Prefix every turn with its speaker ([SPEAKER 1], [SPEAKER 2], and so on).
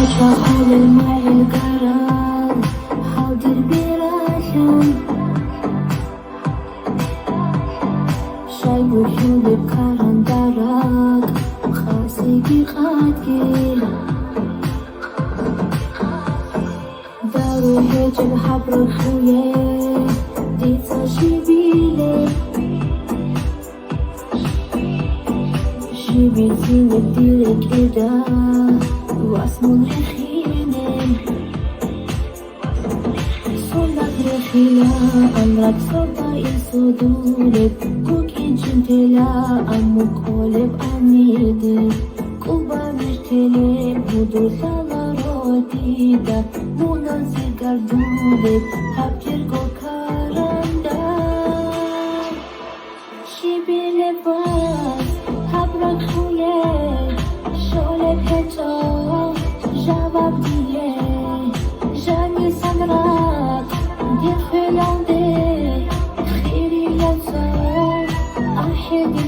[SPEAKER 1] حاول معي القرار حاضر براشم شاي وحلو بكرم دارك خاصي قاتل دارو هيج الحبر خويه ديتا شبيلي شبيتي نديلك كده واسمه رخيني صولك رخيلة أمرك صوتا يسودولك كوكي جنتلا أمو قولب أميدك كوبا مشتلك بدو ثغراتي دا منازي قردولك هبجركو كارندا شبي لباس هبرك خويه شولك هجا جواب دیه جانی سمرات دی فلانده خیری لزا احدی